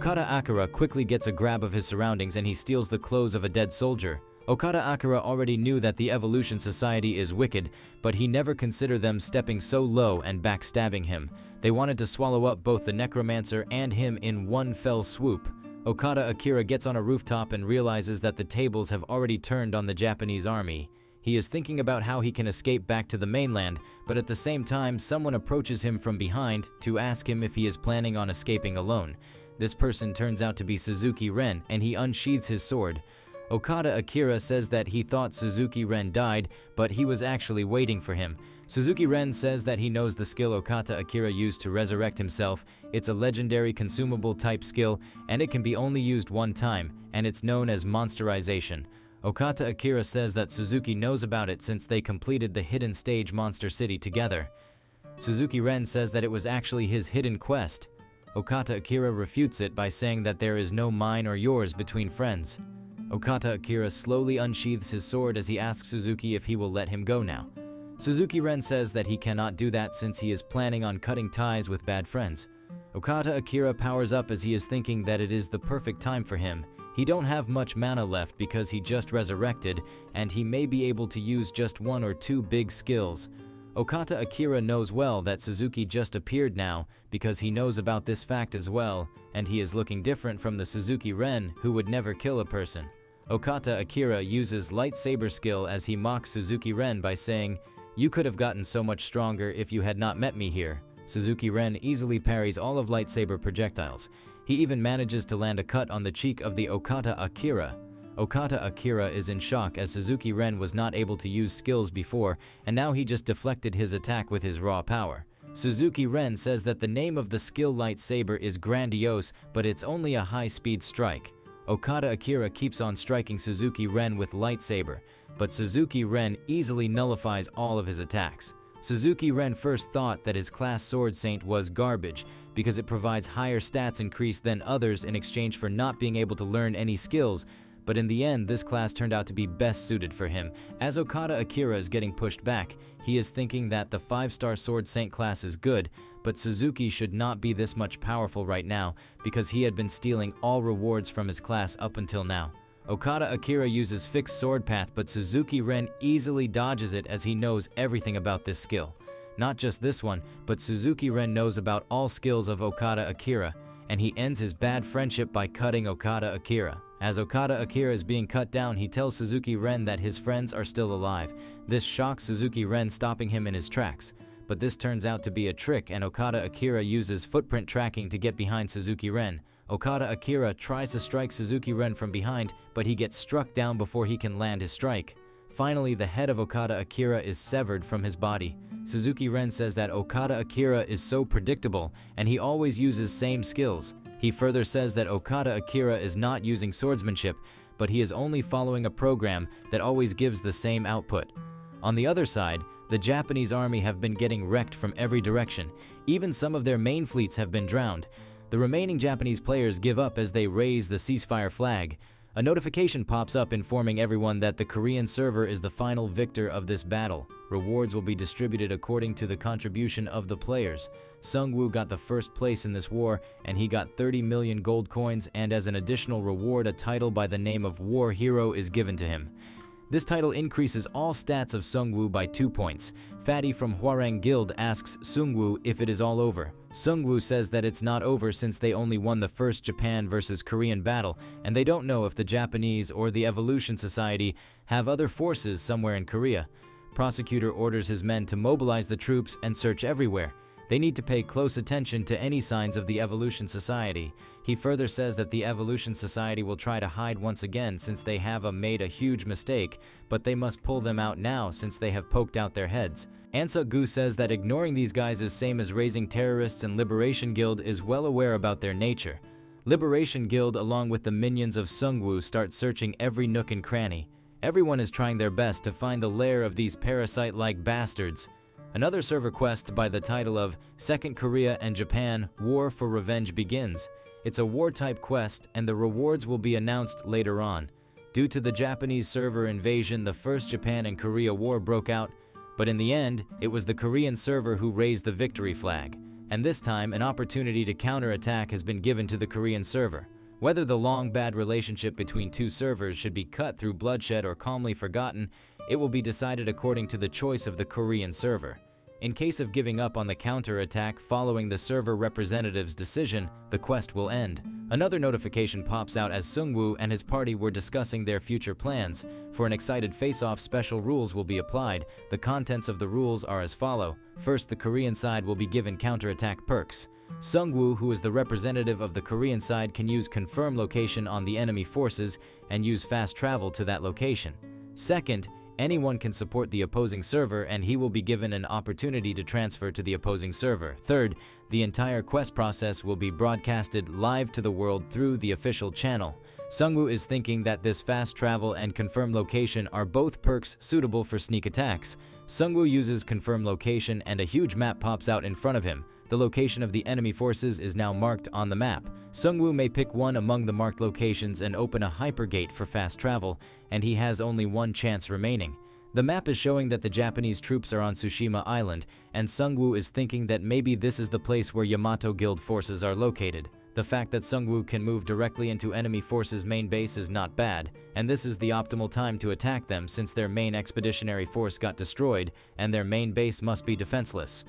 Okada Akira quickly gets a grab of his surroundings and he steals the clothes of a dead soldier. Okada Akira already knew that the Evolution Society is wicked, but he never considered them stepping so low and backstabbing him. They wanted to swallow up both the Necromancer and him in one fell swoop. Okada Akira gets on a rooftop and realizes that the tables have already turned on the Japanese army. He is thinking about how he can escape back to the mainland, but at the same time someone approaches him from behind to ask him if he is planning on escaping alone. This person turns out to be Suzuki Ren, and he unsheathes his sword. Okada Akira says that he thought Suzuki Ren died, but he was actually waiting for him. Suzuki Ren says that he knows the skill Okada Akira used to resurrect himself. It's a legendary consumable type skill, and it can be only used one time, and it's known as monsterization. Okada Akira says that Suzuki knows about it since they completed the hidden stage Monster City together. Suzuki Ren says that it was actually his hidden quest. Okada Akira refutes it by saying that there is no mine or yours between friends. Okada Akira slowly unsheathes his sword as he asks Suzuki if he will let him go now. Suzuki Ren says that he cannot do that since he is planning on cutting ties with bad friends. Okada Akira powers up as he is thinking that it is the perfect time for him. He don't have much mana left because he just resurrected, and he may be able to use just one or two big skills. Okada Akira knows well that Suzuki just appeared now because he knows about this fact as well, and he is looking different from the Suzuki Ren who would never kill a person. Okada Akira uses lightsaber skill as he mocks Suzuki Ren by saying, "You could have gotten so much stronger if you had not met me here." Suzuki Ren easily parries all of lightsaber projectiles. He even manages to land a cut on the cheek of the Okada Akira. Okada Akira is in shock as Suzuki Ren was not able to use skills before, and now he just deflected his attack with his raw power. Suzuki Ren says that the name of the skill lightsaber is grandiose, but it's only a high-speed strike. Okada Akira keeps on striking Suzuki Ren with lightsaber, but Suzuki Ren easily nullifies all of his attacks. Suzuki Ren first thought that his class Sword Saint was garbage because it provides higher stats increase than others in exchange for not being able to learn any skills, but in the end this class turned out to be best suited for him. As Okada Akira is getting pushed back, he is thinking that the 5-star Sword Saint class is good, but Suzuki should not be this much powerful right now because he had been stealing all rewards from his class up until now. Okada Akira uses fixed sword path, but Suzuki Ren easily dodges it as he knows everything about this skill. Not just this one, but Suzuki Ren knows about all skills of Okada Akira, and he ends his bad friendship by cutting Okada Akira. As Okada Akira is being cut down, he tells Suzuki Ren that his friends are still alive. This shocks Suzuki Ren, stopping him in his tracks. But this turns out to be a trick, and Okada Akira uses footprint tracking to get behind Suzuki Ren. Okada Akira tries to strike Suzuki Ren from behind, but he gets struck down before he can land his strike. Finally, the head of Okada Akira is severed from his body. Suzuki Ren says that Okada Akira is so predictable, and he always uses same skills. He further says that Okada Akira is not using swordsmanship, but he is only following a program that always gives the same output. On the other side, the Japanese army have been getting wrecked from every direction. Even some of their main fleets have been drowned. The remaining Japanese players give up as they raise the ceasefire flag. A notification pops up informing everyone that the Korean server is the final victor of this battle. Rewards will be distributed according to the contribution of the players. Sungwoo got the first place in this war, and he got 30 million gold coins, and as an additional reward, a title by the name of War Hero is given to him. This title increases all stats of Sungwoo by 2 points. Fatty from Hwarang Guild asks Sungwoo if it is all over. Sungwoo says that it's not over since they only won the first Japan versus Korean battle, and they don't know if the Japanese or the Evolution Society have other forces somewhere in Korea. Prosecutor orders his men to mobilize the troops and search everywhere. They need to pay close attention to any signs of the Evolution Society. He further says that the Evolution Society will try to hide once again since they have made a huge mistake, but they must pull them out now since they have poked out their heads. Ansuk-gu says that ignoring these guys is same as raising terrorists, and Liberation Guild is well aware about their nature. Liberation Guild along with the minions of Sungwoo start searching every nook and cranny. Everyone is trying their best to find the lair of these parasite-like bastards. Another server quest by the title of Second Korea and Japan War for Revenge begins. It's a war-type quest, and the rewards will be announced later on. Due to the Japanese server invasion, the First Japan and Korea War broke out, but in the end, it was the Korean server who raised the victory flag. and this time an opportunity to counterattack has been given to the Korean server. Whether the long bad relationship between two servers should be cut through bloodshed or calmly forgotten, it will be decided according to the choice of the Korean server. In case of giving up on the counterattack following the server representative's decision, the quest will end. Another notification pops out as Sungwoo and his party were discussing their future plans. For an excited face-off, special rules will be applied. The contents of the rules are as follow. First, the Korean side will be given counterattack perks. Sungwoo, who is the representative of the Korean side, can use confirm location on the enemy forces and use fast travel to that location. Second, anyone can support the opposing server and he will be given an opportunity to transfer to the opposing server. Third, the entire quest process will be broadcasted live to the world through the official channel. Sungwoo is thinking that this fast travel and confirm location are both perks suitable for sneak attacks. Sungwoo uses confirm location and a huge map pops out in front of him. The location of the enemy forces is now marked on the map. Sungwoo may pick one among the marked locations and open a hypergate for fast travel, and he has only one chance remaining. The map is showing that the Japanese troops are on Tsushima Island, and Sungwoo is thinking that maybe this is the place where Yamato Guild forces are located. The fact that Sungwoo can move directly into enemy forces' main base is not bad, and this is the optimal time to attack them since their main expeditionary force got destroyed and their main base must be defenseless.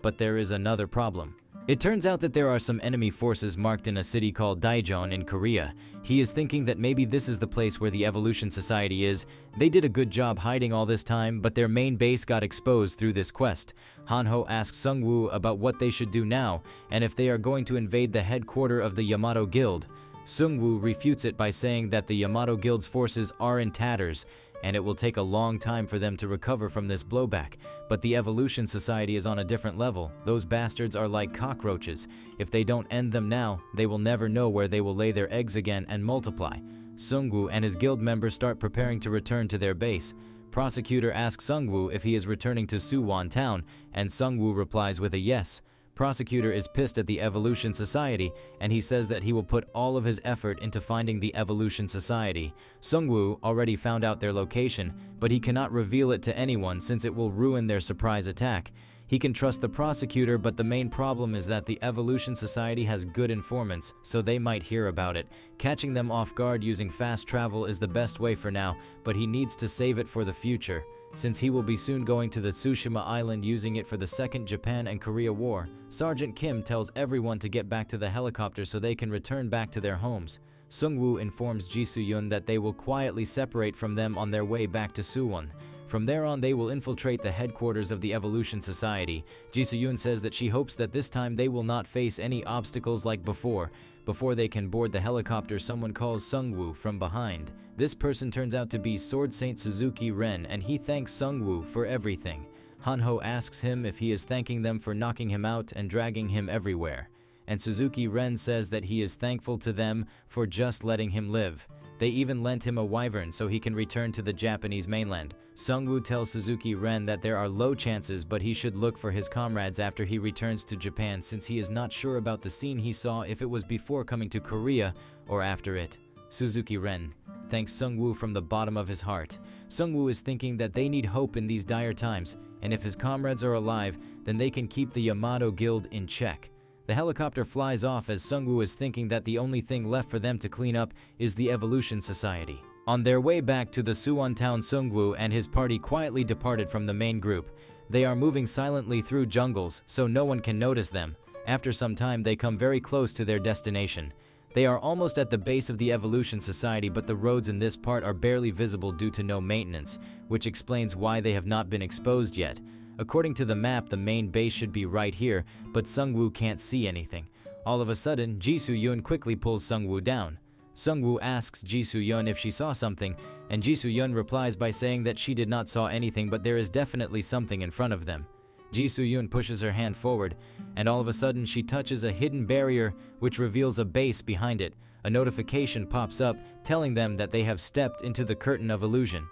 But there is another problem. It turns out that there are some enemy forces marked in a city called Daejeon in Korea. He is thinking that maybe this is the place where the Evolution Society is. They did a good job hiding all this time, but their main base got exposed through this quest. Hanho asks Sungwoo about what they should do now, and if they are going to invade the headquarters of the Yamato Guild. Sungwoo refutes it by saying that the Yamato Guild's forces are in tatters, and it will take a long time for them to recover from this blowback. But the Evolution Society is on a different level. Those bastards are like cockroaches. If they don't end them now, they will never know where they will lay their eggs again and multiply. Sungwoo and his guild members start preparing to return to their base. Prosecutor asks Sungwoo if he is returning to Suwon town, and Sungwoo replies with a yes. Prosecutor is pissed at the Evolution Society, and he says that he will put all of his effort into finding the Evolution Society. Sungwoo already found out their location, but he cannot reveal it to anyone since it will ruin their surprise attack. He can trust the prosecutor, but the main problem is that the Evolution Society has good informants, so they might hear about it. Catching them off guard using fast travel is the best way for now, but he needs to save it for the future, since he will be soon going to the Tsushima Island using it for the Second Japan and Korea War. Sergeant Kim tells everyone to get back to the helicopter so they can return back to their homes. Sungwoo informs Ji Soo-yeon that they will quietly separate from them on their way back to Suwon. From there on, they will infiltrate the headquarters of the Evolution Society. Ji Soo-yeon says that she hopes that this time they will not face any obstacles like before. Before they can board the helicopter, someone calls Sungwoo from behind. This person turns out to be Sword Saint Suzuki Ren, and he thanks Sungwoo for everything. Hanho asks him if he is thanking them for knocking him out and dragging him everywhere. And Suzuki Ren says that he is thankful to them for just letting him live. They even lent him a wyvern so he can return to the Japanese mainland. Sungwoo tells Suzuki Ren that there are low chances, but he should look for his comrades after he returns to Japan since he is not sure about the scene he saw, if it was before coming to Korea or after it. Suzuki Ren thanks Sungwoo from the bottom of his heart. Sungwoo is thinking that they need hope in these dire times, and if his comrades are alive, then they can keep the Yamato Guild in check. The helicopter flies off as Sungwoo is thinking that the only thing left for them to clean up is the Evolution Society. On their way back to the Suwon town, Sungwoo and his party quietly departed from the main group. They are moving silently through jungles so no one can notice them. After some time, they come very close to their destination. They are almost at the base of the Evolution Society, but the roads in this part are barely visible due to no maintenance, which explains why they have not been exposed yet. According to the map, the main base should be right here, but Sungwoo can't see anything. All of a sudden, Ji Soo-yeon quickly pulls Sungwoo down. Sungwoo asks Ji Soo-yeon if she saw something, and Ji Soo-yeon replies by saying that she did not saw anything, but there is definitely something in front of them. Ji Soo-yeon pushes her hand forward, and all of a sudden she touches a hidden barrier which reveals a base behind it. A notification pops up telling them that they have stepped into the curtain of illusion.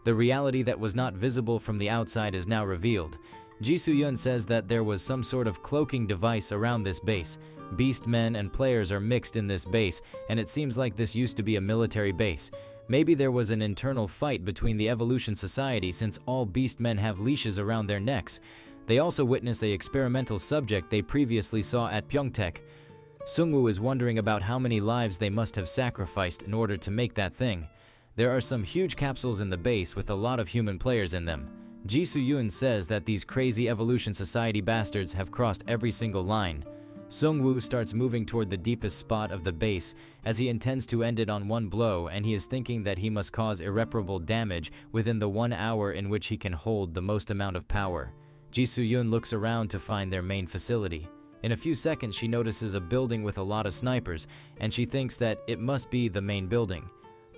The reality that was not visible from the outside is now revealed. Ji Soo-yeon says that there was some sort of cloaking device around this base. Beastmen and players are mixed in this base, and it seems like this used to be a military base. Maybe there was an internal fight between the Evolution Society since all beastmen have leashes around their necks. They also witness a experimental subject they previously saw at Pyeongtaek. Sungwoo is wondering about how many lives they must have sacrificed in order to make that thing. There are some huge capsules in the base with a lot of human players in them. Ji Soo-yoon says that these crazy Evolution Society bastards have crossed every single line. Sungwoo starts moving toward the deepest spot of the base as he intends to end it on one blow, and he is thinking that he must cause irreparable damage within the 1 hour in which he can hold the most amount of power. Ji Soo-yoon looks around to find their main facility. In a few seconds, she notices a building with a lot of snipers, and she thinks that it must be the main building.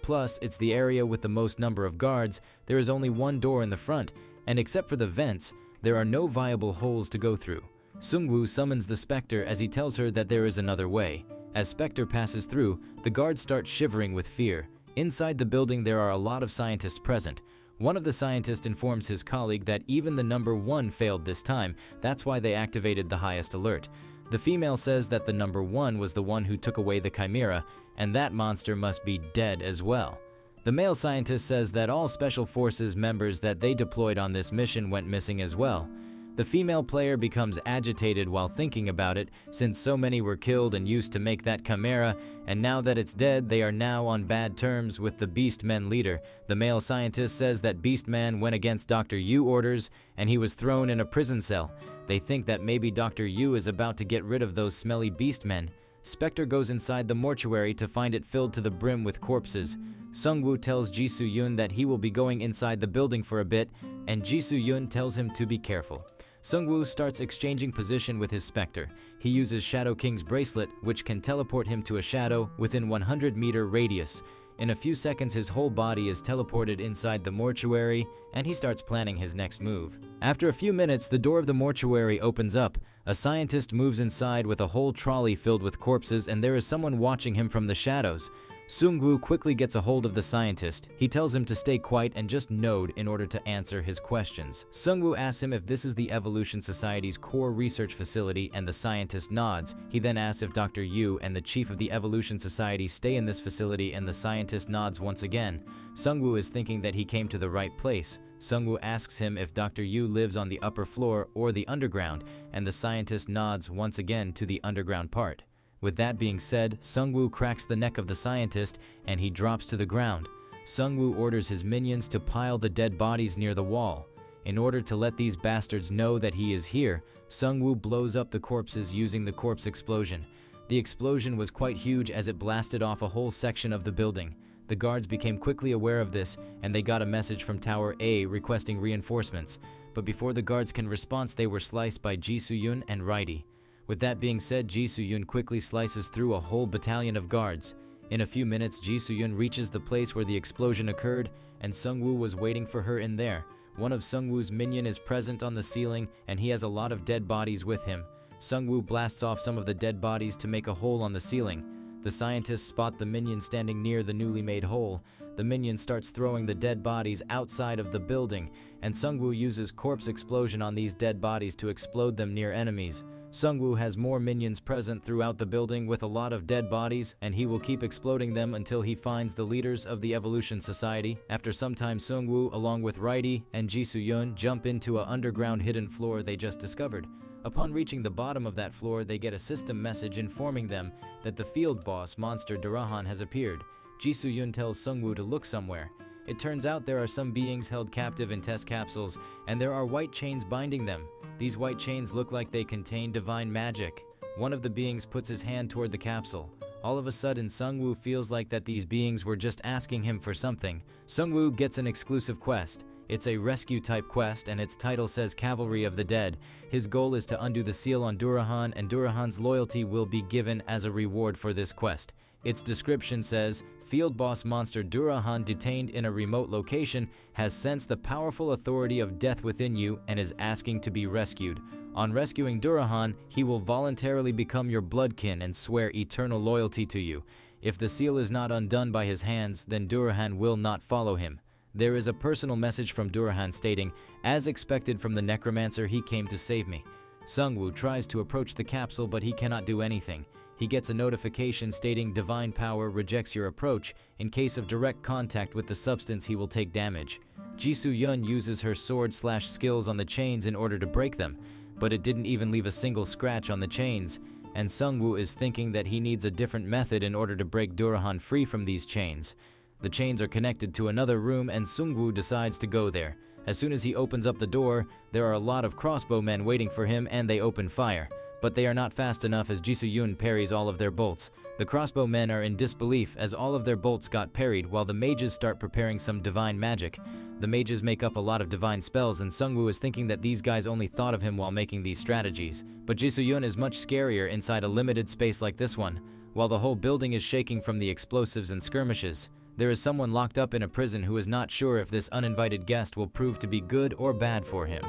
Plus, it's the area with the most number of guards. There is only one door in the front, and except for the vents, there are no viable holes to go through. Sungwoo summons the Spectre as he tells her that there is another way. As Spectre passes through, the guards start shivering with fear. Inside the building, there are a lot of scientists present. One of the scientists informs his colleague that even the number 1 failed this time. That's why they activated the highest alert. The female says that the number 1 was the one who took away the Chimera, and that monster must be dead as well. The male scientist says that all Special Forces members that they deployed on this mission went missing as well. The female player becomes agitated while thinking about it, since so many were killed and used to make that Chimera, and now that it's dead, they are now on bad terms with the Beastmen leader. The male scientist says that Beastman went against Dr. Yu orders, and he was thrown in a prison cell. They think that maybe Dr. Yu is about to get rid of those smelly Beastmen. Spectre goes inside the mortuary to find it filled to the brim with corpses. Sungwoo tells Ji Soo-yoon that he will be going inside the building for a bit, and Ji Soo-yoon tells him to be careful. Sungwoo starts exchanging position with his Spectre. He uses Shadow King's bracelet, which can teleport him to a shadow within 100-meter radius. In a few seconds, his whole body is teleported inside the mortuary, and he starts planning his next move. After a few minutes, the door of the mortuary opens up. A scientist moves inside with a whole trolley filled with corpses, and there is someone watching him from the shadows. Sungwoo quickly gets a hold of the scientist. He tells him to stay quiet and just nod in order to answer his questions. Sungwoo asks him if this is the Evolution Society's core research facility, and the scientist nods. He then asks if Dr. Yu and the chief of the Evolution Society stay in this facility, and the scientist nods once again. Sungwoo is thinking that he came to the right place. Sungwoo asks him if Dr. Yu lives on the upper floor or the underground, and the scientist nods once again to the underground part. With that being said, Sungwoo cracks the neck of the scientist and he drops to the ground. Sungwoo orders his minions to pile the dead bodies near the wall. In order to let these bastards know that he is here, Sungwoo blows up the corpses using the corpse explosion. The explosion was quite huge as it blasted off a whole section of the building. The guards became quickly aware of this, and they got a message from Tower A requesting reinforcements. But before the guards can respond, they were sliced by Ji Soo-yoon and Righty. With that being said, Ji Soo-yoon quickly slices through a whole battalion of guards. In a few minutes, Ji Soo-yoon reaches the place where the explosion occurred, and Sungwoo was waiting for her in there. One of Sungwoo's minion is present on the ceiling, and he has a lot of dead bodies with him. Sungwoo blasts off some of the dead bodies to make a hole on the ceiling. The scientists spot the minion standing near the newly made hole. The minion starts throwing the dead bodies outside of the building, and Sungwoo uses corpse explosion on these dead bodies to explode them near enemies. Sungwoo has more minions present throughout the building with a lot of dead bodies, and he will keep exploding them until he finds the leaders of the Evolution Society. After some time, Sungwoo, along with Righty and Ji Soo-yoon, jump into an underground hidden floor they just discovered. Upon reaching the bottom of that floor, they get a system message informing them that the field boss monster Durahan has appeared. Ji Soo-yoon tells Sungwoo to look somewhere. It turns out there are some beings held captive in test capsules, and there are white chains binding them. These white chains look like they contain divine magic. One of the beings puts his hand toward the capsule. All of a sudden, Sungwoo feels like that these beings were just asking him for something. Sungwoo gets an exclusive quest. It's a rescue-type quest, and its title says Cavalry of the Dead. His goal is to undo the seal on Durahan, and Durahan's loyalty will be given as a reward for this quest. Its description says, Field boss monster Durahan, detained in a remote location, has sensed the powerful authority of death within you and is asking to be rescued. On rescuing Durahan, he will voluntarily become your bloodkin and swear eternal loyalty to you. If the seal is not undone by his hands, then Durahan will not follow him. There is a personal message from Durahan stating, as expected from the Necromancer, he came to save me. Sungwoo tries to approach the capsule, but he cannot do anything. he gets a notification stating divine power rejects your approach. In case of direct contact with the substance, he will take damage. Ji-soo-yeon uses her sword/skills on the chains in order to break them, but it didn't even leave a single scratch on the chains, and Sung-woo is thinking that he needs a different method in order to break Durahan free from these chains. The chains are connected to another room and Sung-woo decides to go there. As soon as he opens up the door, there are a lot of crossbowmen waiting for him and they open fire. But they are not fast enough as Ji-soo-yeon parries all of their bolts. The crossbowmen are in disbelief as all of their bolts got parried while the mages start preparing some divine magic. The mages make up a lot of divine spells and Sung-woo is thinking that these guys only thought of him while making these strategies. But Ji-soo-yeon is much scarier inside a limited space like this one. While the whole building is shaking from the explosives and skirmishes, there is someone locked up in a prison who is not sure if this uninvited guest will prove to be good or bad for him.